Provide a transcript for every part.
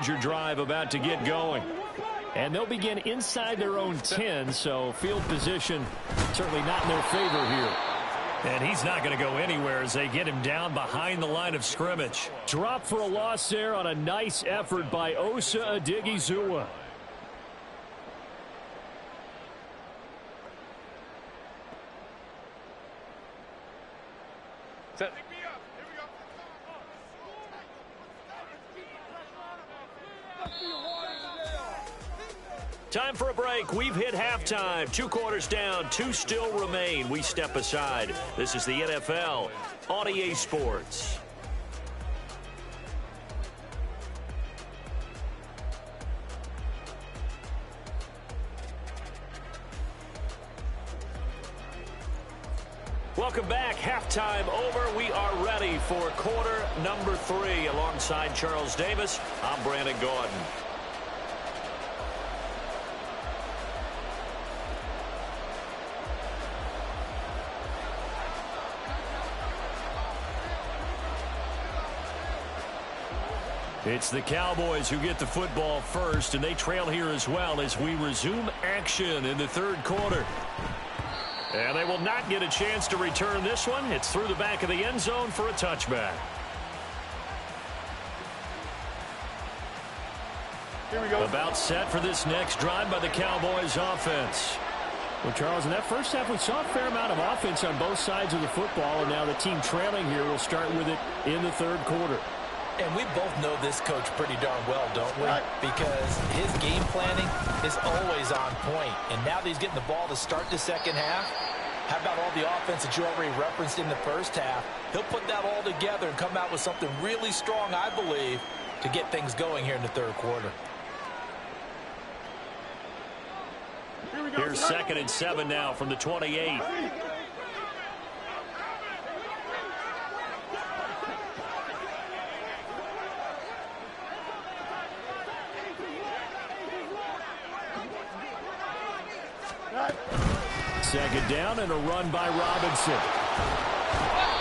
Charger drive about to get going. And they'll begin inside their own 10, so field position certainly not in their favor here. And he's not going to go anywhere as they get him down behind the line of scrimmage. Drop for a loss there on a nice effort by Osa Odighizuwa. Time for a break. We've hit halftime. 2 quarters down. 2 still remain. We step aside. This is the NFL on EA Sports. Welcome back. Halftime over. We are ready for quarter number 3. Alongside Charles Davis, I'm Brandon Gordon. It's the Cowboys who get the football first, and they trail here as well as we resume action in the 3rd quarter. And they will not get a chance to return this one. It's through the back of the end zone for a touchback. Here we go. About set for this next drive by the Cowboys offense. Well, Charles, in that first half, we saw a fair amount of offense on both sides of the football, and now the team trailing here will start with it in the 3rd quarter. And we both know this coach pretty darn well, don't we? Because his game planning is always on point. And now that he's getting the ball to start the second half, how about all the offense that you already referenced in the first half? He'll put that all together and come out with something really strong, I believe, to get things going here in the 3rd quarter. Here's 2nd and 7 now from the 28. Second down and a run by Robinson.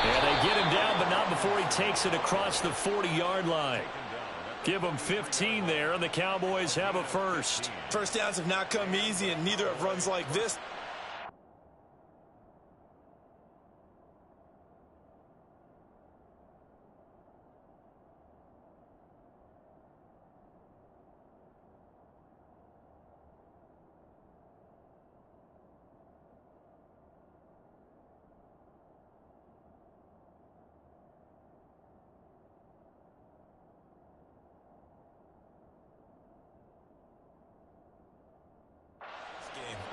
And they get him down, but not before he takes it across the 40-yard line. Give them 15 there, and the Cowboys have a first. First downs have not come easy, and neither have runs like this.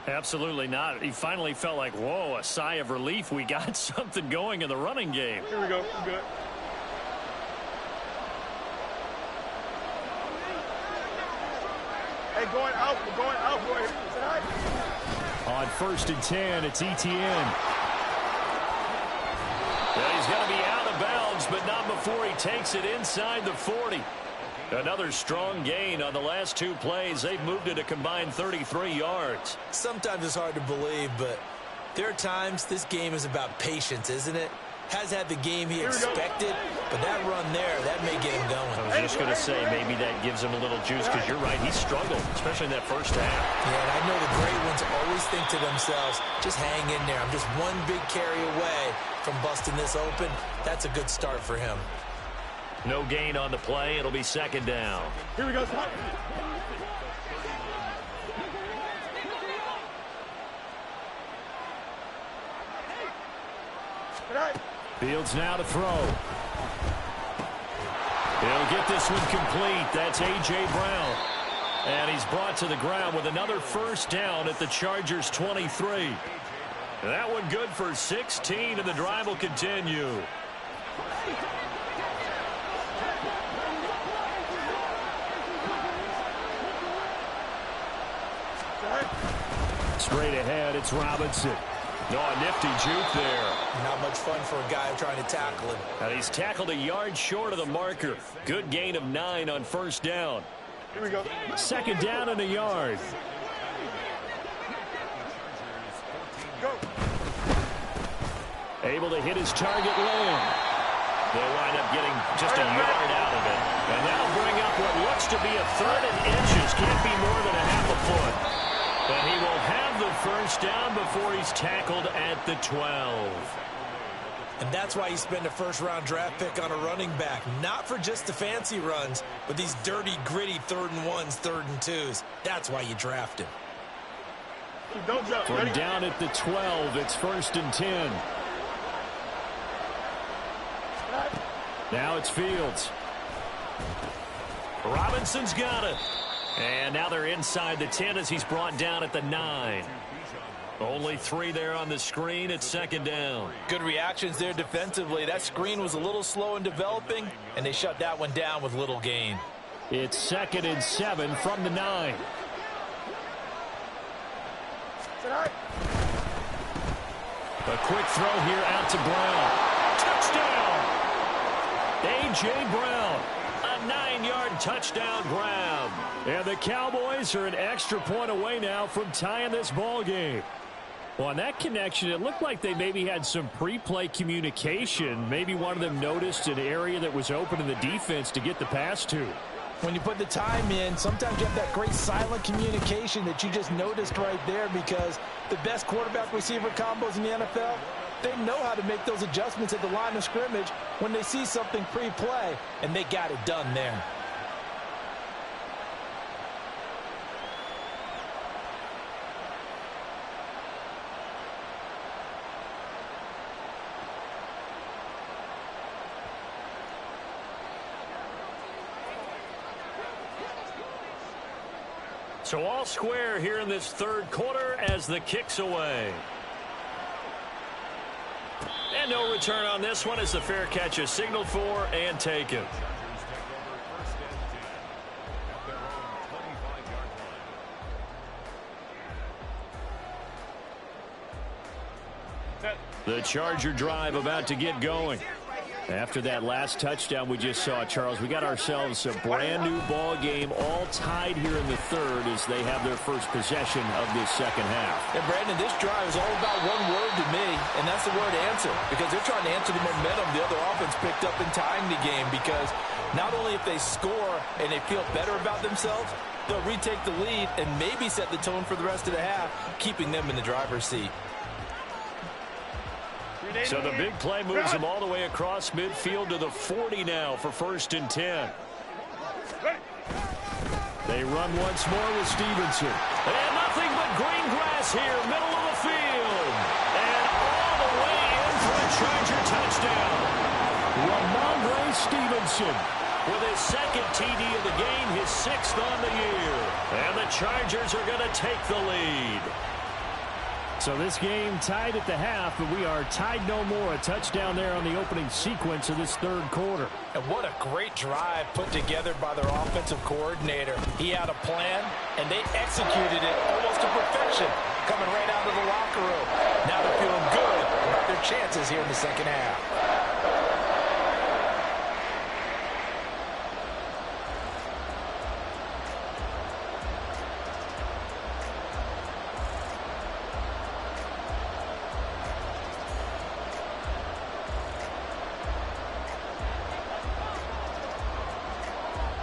Absolutely not. He finally felt like, whoa, a sigh of relief. We got something going in the running game. Here we go. We're good. Hey, going out. We're going out. Go ahead. On 1st and 10, it's Etienne. Well, he's going to be out of bounds, but not before he takes it inside the 40. Another strong gain on the last 2 plays. They've moved it a combined 33 yards. Sometimes it's hard to believe, but there are times this game is about patience, isn't it? Has had the game he expected, but that run there, that may get him going. I was just going to say maybe that gives him a little juice because you're right. He struggled, especially in that first half. Yeah, and I know the great ones always think to themselves, just hang in there. I'm just one big carry away from busting this open. That's a good start for him. No gain on the play. It'll be 2nd down. Here we go. Fields now to throw. He'll get this one complete. That's A.J. Brown. And he's brought to the ground with another first down at the Chargers' 23. That one good for 16, and the drive will continue. Straight ahead, it's Robinson. No, a nifty juke there. Not much fun for a guy trying to tackle him. And he's tackled a yard short of the marker. Good gain of 9 on 1st down. Here we go. 2nd down and a yard. Go. Able to hit his target Lamb. They'll wind up getting just a yard out of it. And that'll bring up what looks to be a third and inches. Can't be more than a half a foot. But he will have the first down before he's tackled at the 12. And that's why you spend a first-round draft pick on a running back. Not for just the fancy runs, but these dirty, gritty 3rd and 1s, 3rd and 2s. That's why you draft him. Don't jump. From Ready? down at the 12, it's 1st and 10. Now it's Fields. Robinson's got it. And now they're inside the 10 as he's brought down at the 9. Only 3 there on the screen. It's 2nd down. Good reactions there defensively. That screen was a little slow in developing, and they shut that one down with little gain. It's 2nd and 7 from the 9. A quick throw here out to Brown. Touchdown! A.J. Brown. A 9-yard touchdown grab. And the Cowboys are an extra point away now from tying this ball game. Well, on that connection, it looked like they maybe had some pre-play communication. Maybe one of them noticed an area that was open in the defense to get the pass to. When you put the time in, sometimes you have that great silent communication that you just noticed right there, because the best quarterback-receiver combos in the NFL, they know how to make those adjustments at the line of scrimmage when they see something pre-play, and they got it done there. So all square here in this 3rd quarter as the kick's away. And no return on this one as the fair catch is signaled for and taken. The Charger drive about to get going. After that last touchdown we just saw, Charles, we got ourselves a brand new ball game, all tied here in the 3rd as they have their first possession of this 2nd half. And Brandon, this drive is all about one word to me, and that's the word answer, because they're trying to answer the momentum the other offense picked up in tying the game, because not only if they score and they feel better about themselves, they'll retake the lead and maybe set the tone for the rest of the half, keeping them in the driver's seat. So the big play moves them all the way across midfield to the 40 now for 1st and 10. They run once more with Stevenson. And nothing but green grass here, middle of the field. And all the way in for a Charger touchdown. Ramondre Stevenson with his 2nd TD of the game, his 6th on the year. And the Chargers are going to take the lead. So this game tied at the half, but we are tied no more. A touchdown there on the opening sequence of this 3rd quarter. And what a great drive put together by their offensive coordinator. He had a plan, and they executed it almost to perfection, coming right out of the locker room. Now they're feeling good about their chances here in the 2nd half.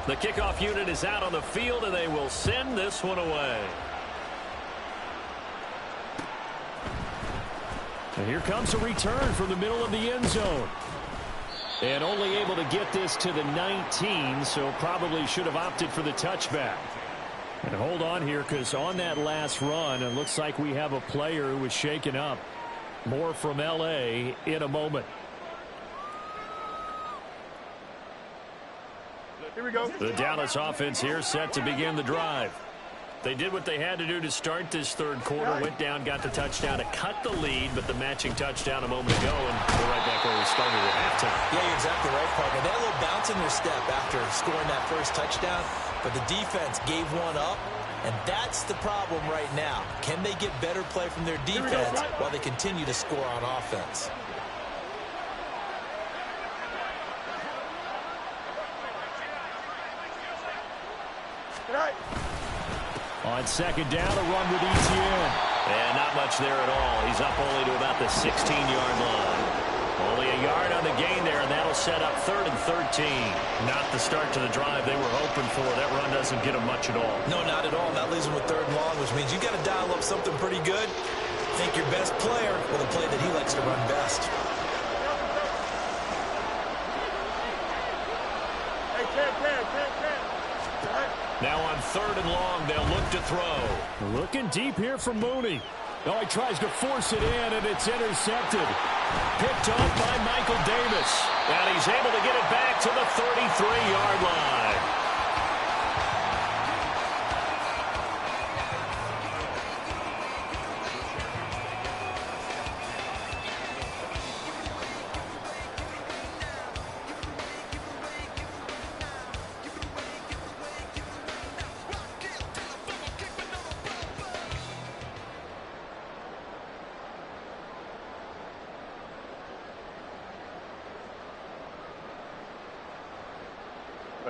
The kickoff unit is out on the field, and they will send this one away. And here comes a return from the middle of the end zone. And only able to get this to the 19, so probably should have opted for the touchback. And hold on here, because on that last run, it looks like we have a player who was shaken up. More from L.A. in a moment. Here we go. The Dallas offense here set to begin the drive. They did what they had to do to start this 3rd quarter. Went down, got the touchdown to cut the lead, but the matching touchdown a moment ago, and we're right back where we started at halftime. Yeah, you're exactly right, partner. They had a little bounce in their step after scoring that first touchdown, but the defense gave one up, and that's the problem right now. Can they get better play from their defense while they continue to score on offense? On 2nd down, a run with Etienne. And not much there at all. He's up only to about the 16-yard line. Only a yard on the gain there, and that'll set up 3rd and 13. Not the start to the drive they were hoping for. That run doesn't get them much at all. No, not at all. That leaves them with 3rd and long, which means you got to dial up something pretty good. Think your best player with a play that he likes to run best. Now on 3rd and long, they'll look to throw. Looking deep here for Mooney. Oh, he tries to force it in, and it's intercepted. Picked off by Michael Davis. And he's able to get it back to the 33-yard line.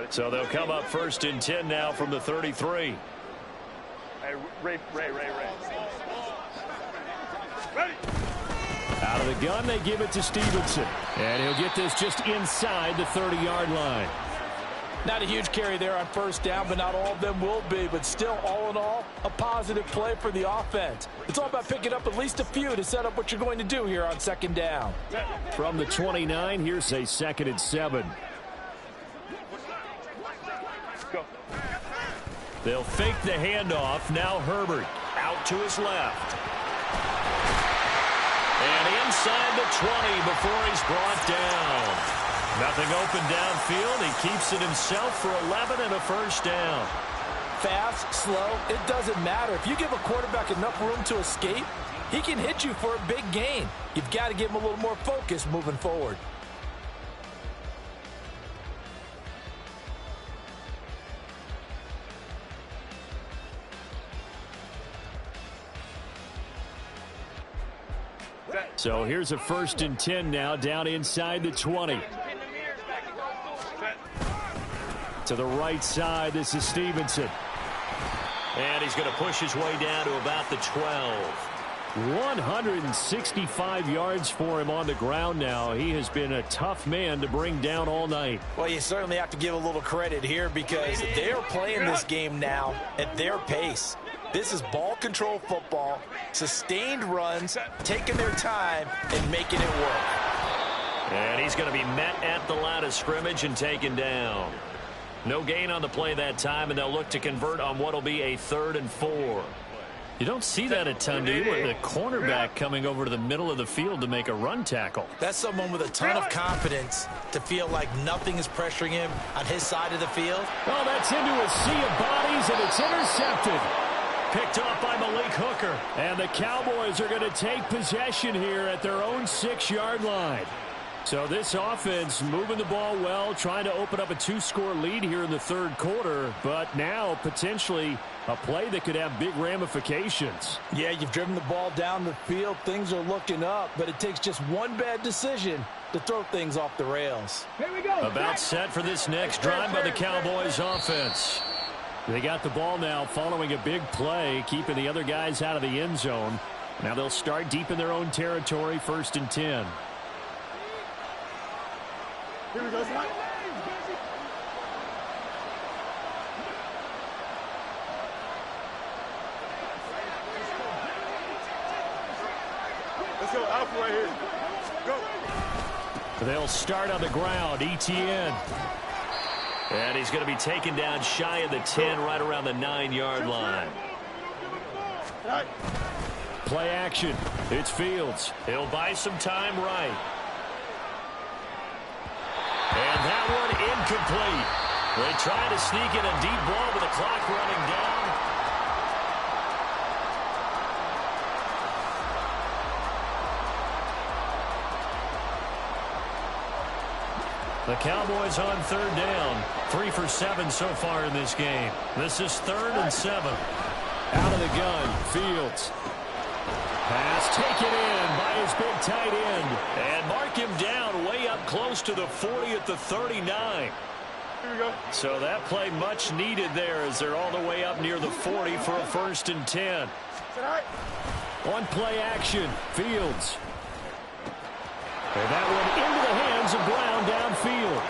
So they'll come up 1st and 10 now from the 33. Hey, Ray. Ready. Out of the gun, they give it to Stevenson. And he'll get this just inside the 30-yard line. Not a huge carry there on 1st down, but not all of them will be. But still, all in all, a positive play for the offense. It's all about picking up at least a few to set up what you're going to do here on 2nd down. From the 29, here's a 2nd and 7. They'll fake the handoff. Now Herbert out to his left. And inside the 20 before he's brought down. Nothing open downfield. He keeps it himself for 11 and a 1st down. Fast, slow, it doesn't matter. If you give a quarterback enough room to escape, he can hit you for a big gain. You've got to give him a little more focus moving forward. So here's a 1st and 10 now down inside the 20. To the right side, this is Stevenson. And he's going to push his way down to about the 12. 165 yards for him on the ground now. He has been a tough man to bring down all night. Well, you certainly have to give a little credit here because they're playing this game now at their pace. This is ball control football, sustained runs, taking their time and making it work. And he's going to be met at the line of scrimmage and taken down. No gain on the play that time, and they'll look to convert on what will be a 3rd and 4. You don't see that a ton, do you, with the cornerback coming over to the middle of the field to make a run tackle. That's someone with a ton of confidence to feel like nothing is pressuring him on his side of the field. Oh, that's into a sea of bodies, and it's intercepted. Picked off by Malik Hooker. And the Cowboys are going to take possession here at their own 6-yard line. So this offense moving the ball well, trying to open up a 2-score lead here in the 3rd quarter. But now potentially a play that could have big ramifications. Yeah, you've driven the ball down the field. Things are looking up, but it takes just one bad decision to throw things off the rails. Here we go. About set for this next drive by the Cowboys offense. They got the ball now following a big play, keeping the other guys out of the end zone. Now they'll start deep in their own territory, 1st and 10. Here we go, son. Let's go, Alpha right here. Go. They'll start on the ground, ETN. And he's going to be taken down shy of the 10, right around the 9-yard line. Play action. It's Fields. He'll buy some time right. And that one incomplete. They try to sneak in a deep ball with the clock running down. The Cowboys on 3rd down. 3 for 7 so far in this game. This is 3rd and 7. Out of the gun, Fields. Pass taken in by his big tight end. And mark him down way up close to the 40 at the 39. Here we go. So that play much needed there as they're all the way up near the 40 for a 1st and 10. On play action, Fields. And that one into the hands of Brown downfield.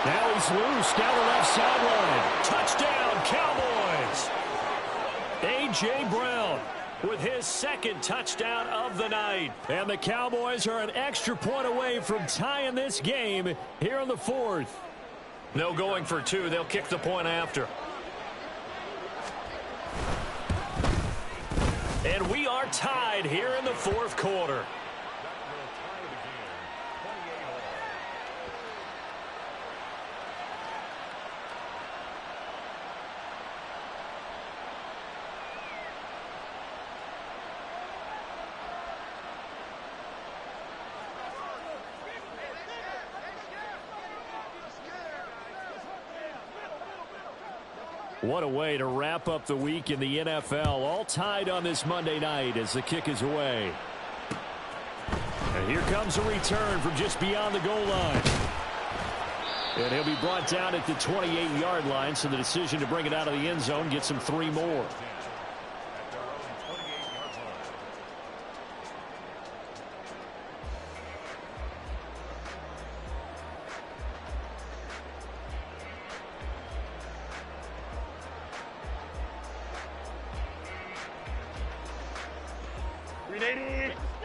Now he's loose down the left sideline. Touchdown, Cowboys! A.J. Brown with his second touchdown of the night. And the Cowboys are an extra point away from tying this game here in the fourth. No going for two. They'll kick the point after. And we are tied here in the fourth quarter. What a way to wrap up the week in the NFL. All tied on this Monday night as the kick is away. And here comes a return from just beyond the goal line. And he'll be brought down at the 28-yard line, so the decision to bring it out of the end zone gets him 3 more.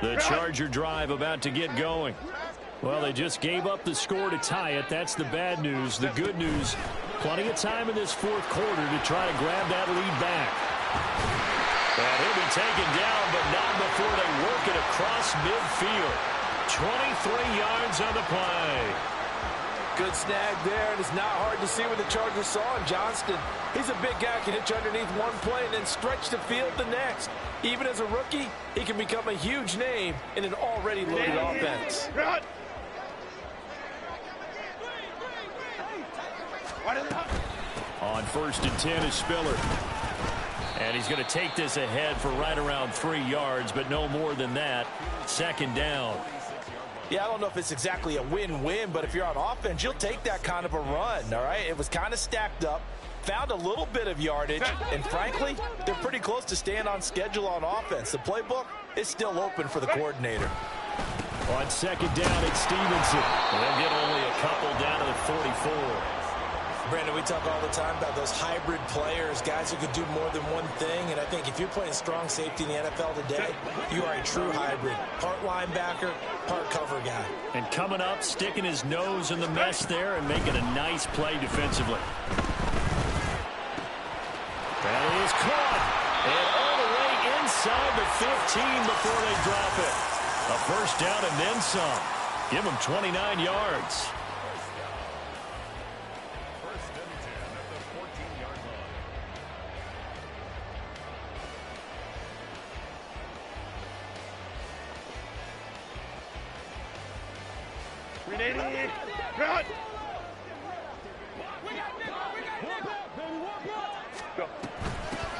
The Charger drive about to get going. Well, they just gave up the score to tie it. That's the bad news. The good news, plenty of time in this fourth quarter to try to grab that lead back. And he'll be taken down, but not before they work it across midfield. 23 yards on the play. Good snag there, and it's not hard to see what the Chargers saw in Johnston. He's a big guy, can hitch underneath one play and then stretch the field the next. Even as a rookie, he can become a huge name in an already loaded offense. On 1st and 10 is Spiller. And he's going to take this ahead for right around 3 yards, but no more than that. 2nd down. Yeah, I don't know if it's exactly a win-win, but if you're on offense, you'll take that kind of a run, all right? It was kind of stacked up, found a little bit of yardage, and frankly, they're pretty close to staying on schedule on offense. The playbook is still open for the coordinator. On 2nd down, it's Stevenson. They'll get only a couple down to the 44. Brandon, we talk all the time about those hybrid players, guys who could do more than one thing, and I think if you're playing strong safety in the NFL today, you are a true hybrid. Part linebacker, part cover guy. And coming up, sticking his nose in the mess there and making a nice play defensively. That is caught. And all the way inside the 15 before they drop it. A 1st down and then some. Give them 29 yards.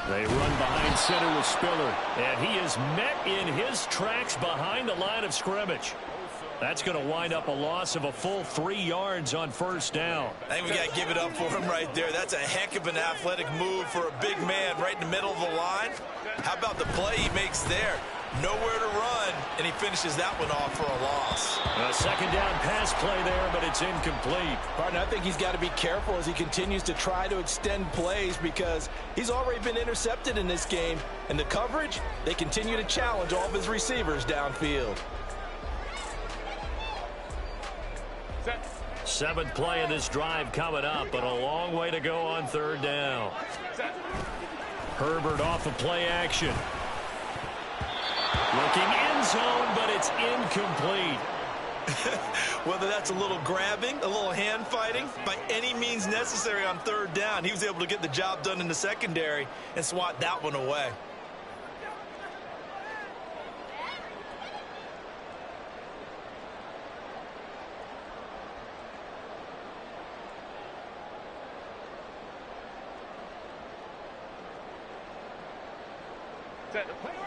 They run behind center with Spiller, and he is met in his tracks behind the line of scrimmage. That's going to wind up a loss of a full 3 yards on 1st down. I think we got to give it up for him right there. That's a heck of an athletic move for a big man right in the middle of the line. How about the play he makes there? Nowhere to run, and he finishes that one off for a loss. A 2nd down pass play there, but it's incomplete. Partner, I think he's got to be careful as he continues to try to extend plays because he's already been intercepted in this game. And the coverage, they continue to challenge all of his receivers downfield. 7th play of this drive coming up, but a long way to go on 3rd down. Herbert off of play action. Looking end zone, but it's incomplete. Whether that's a little grabbing, a little hand fighting, by any means necessary on 3rd down, he was able to get the job done in the secondary and swat that one away.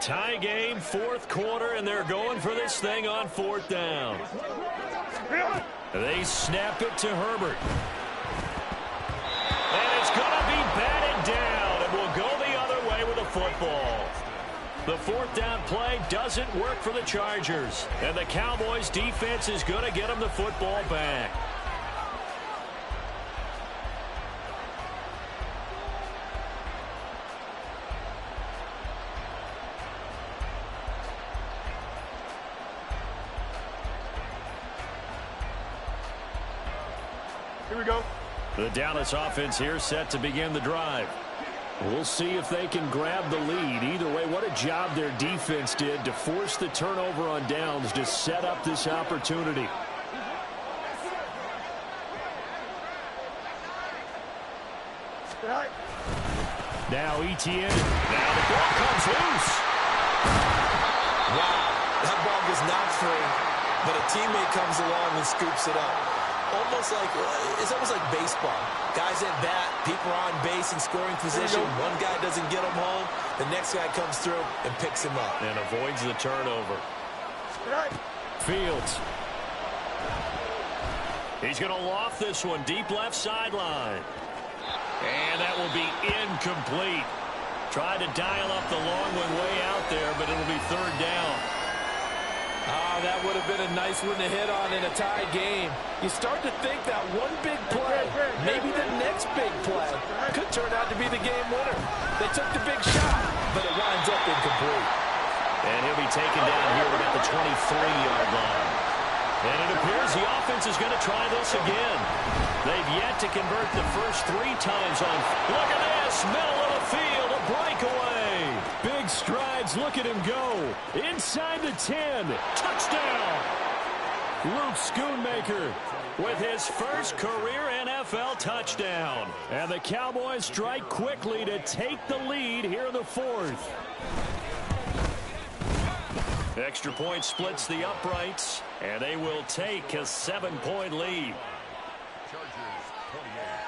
Tie game, 4th quarter, and they're going for this thing on 4th down. They snap it to Herbert. And it's going to be batted down, and will go the other way with the football. The 4th down play doesn't work for the Chargers. And the Cowboys defense is going to get them the football back. Here we go. The Dallas offense here set to begin the drive. We'll see if they can grab the lead. Either way, what a job their defense did to force the turnover on downs to set up this opportunity. Now Etienne. Now the ball comes loose. Wow, that ball gets knocked free, but a teammate comes along and scoops it up. It's almost like baseball. Guys at bat, people are on base in scoring position. One guy doesn't get him home. The next guy comes through and picks him up. And avoids the turnover. Fields. He's going to loft this one deep left sideline. And that will be incomplete. Tried to dial up the long one way out there, but it'll be third down. That would have been a nice one to hit on in a tie game. You start to think that one big play, maybe the next big play, could turn out to be the game winner. They took the big shot, but it winds up incomplete. And he'll be taken down here at about the 23-yard line. And it appears the offense is going to try this again. They've yet to convert the first 3 times on. Look at this, middle of the field, a breakaway. Big strides, look at him go. Inside the 10, touchdown. Luke Schoonmaker with his first career NFL touchdown. And the Cowboys strike quickly to take the lead here in the 4th. Extra point splits the uprights, and they will take a 7-point lead. Chargers 28.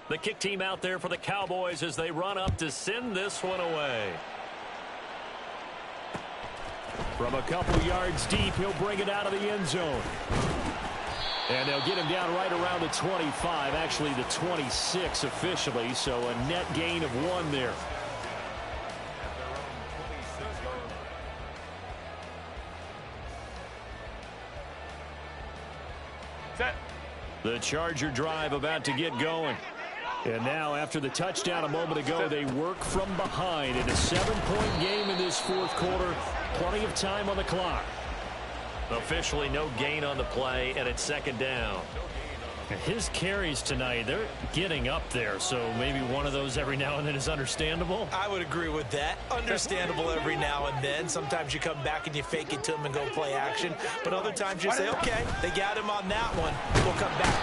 The kick team out there for the Cowboys as they run up to send this one away. From a couple yards deep, he'll bring it out of the end zone. And they'll get him down right around the 25, actually the 26 officially, so a net gain of 1 there. Set. The Charger drive about to get going. And now, after the touchdown a moment ago, they work from behind in a 7-point game in this 4th quarter. Plenty of time on the clock. Officially no gain on the play, and it's 2nd down. His carries tonight, they're getting up there, so maybe one of those every now and then is understandable. I would agree with that. Understandable every now and then. Sometimes you come back and you fake it to him and go play action. But other times you say, okay, they got him on that one. We'll come back.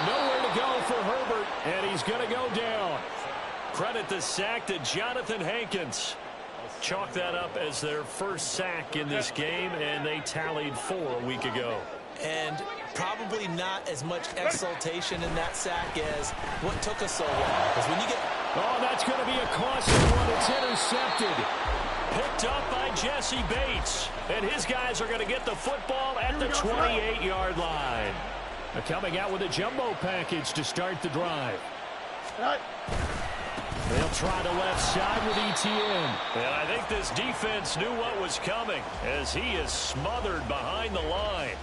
Nowhere to go for Herbert, and he's going to go down. Credit the sack to Jonathan Hankins. Chalk that up as their first sack in this game, and they tallied 4 a week ago. And probably not as much exultation in that sack as what took us so long. Because when you get... Oh, that's going to be a costly one. It's intercepted. Picked up by Jesse Bates. And his guys are going to get the football at the 28-yard line. They're coming out with a jumbo package to start the drive. They'll try the left side with Etienne. And I think this defense knew what was coming as he is smothered behind the line.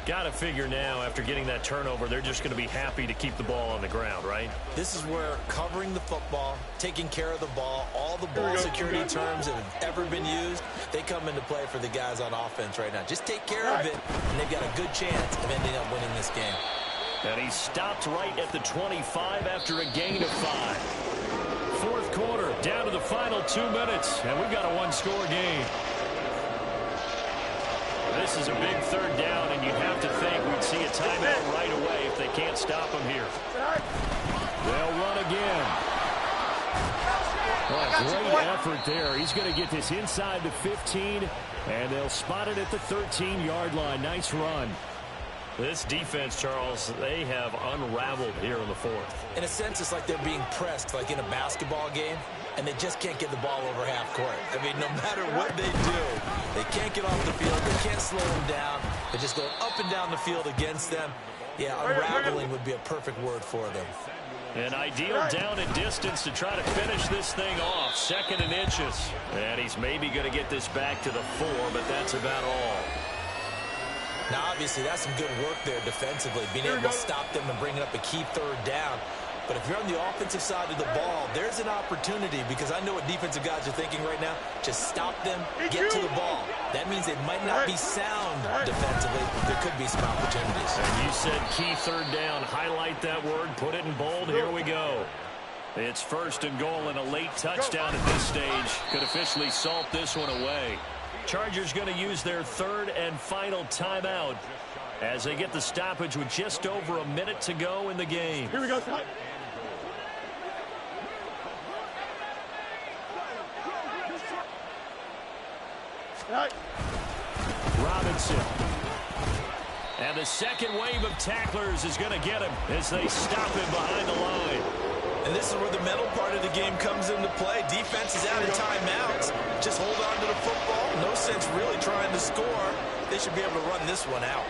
Got to figure now, after getting that turnover, they're just going to be happy to keep the ball on the ground, right? This is where covering the football, taking care of the ball, all the ball security terms that have ever been used, they come into play for the guys on offense right now. Just take care of it, and they've got a good chance of ending up winning this game. And he stopped right at the 25 after a gain of 5. 4th quarter, down to the final 2 minutes, and we've got a 1-score game. This is a big 3rd down, and you'd have to think we'd see a timeout right away if they can't stop him here. They'll run again. Well, great effort there. He's going to get this inside the 15, and they'll spot it at the 13-yard line. Nice run. This defense, Charles, they have unraveled here in the fourth. In a sense, it's like they're being pressed, like in a basketball game, and they just can't get the ball over half court. I mean, no matter what they do, they can't get off the field. They can't slow them down. They're just going up and down the field against them. Yeah, unraveling would be a perfect word for them. An ideal down and distance to try to finish this thing off. 2nd and inches. And he's maybe going to get this back to the 4, but that's about all. Now, obviously, that's some good work there defensively, being able to stop them and bringing up a key 3rd down. But if you're on the offensive side of the ball, there's an opportunity, because I know what defensive guys are thinking right now. Just stop them, get to the ball. That means they might not be sound defensively. There could be some opportunities. And you said key 3rd down. Highlight that word. Put it in bold. Here we go. It's 1st and goal, and a late touchdown at this stage could officially salt this one away. Chargers going to use their 3rd and final timeout as they get the stoppage with just over a minute to go in the game. Here we go, Scott. Robinson. And the second wave of tacklers is going to get him as they stop him behind the line. And this is where the mental part of the game comes into play. Defense is out of timeouts. Just hold on to the football. No sense really trying to score. They should be able to run this one out.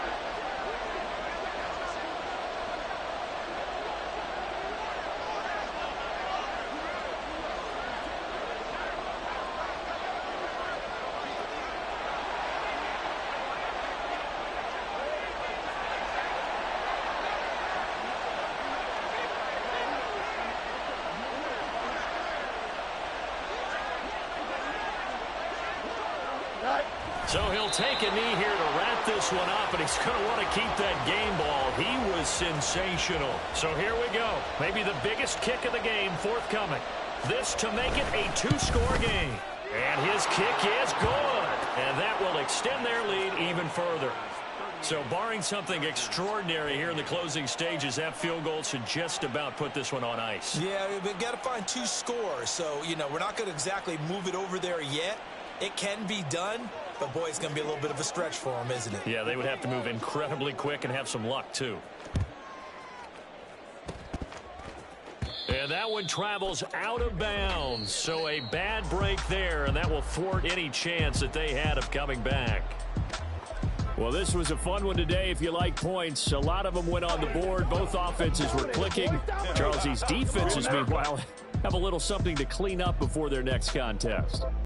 So he'll take a knee here to wrap this one up, and he's going to want to keep that game ball. He was sensational. So here we go. Maybe the biggest kick of the game forthcoming. This to make it a 2-score game. And his kick is good. And that will extend their lead even further. So barring something extraordinary here in the closing stages, that field goal should just about put this one on ice. Yeah, we've got to find 2 scores. So, you know, we're not going to exactly move it over there yet. It can be done, but, boy, it's going to be a little bit of a stretch for them, isn't it? Yeah, they would have to move incredibly quick and have some luck, too. And that one travels out of bounds. So a bad break there, and that will thwart any chance that they had of coming back. Well, this was a fun one today if you like points. A lot of them went on the board. Both offenses were clicking. Charles, these defenses, meanwhile, have a little something to clean up before their next contest.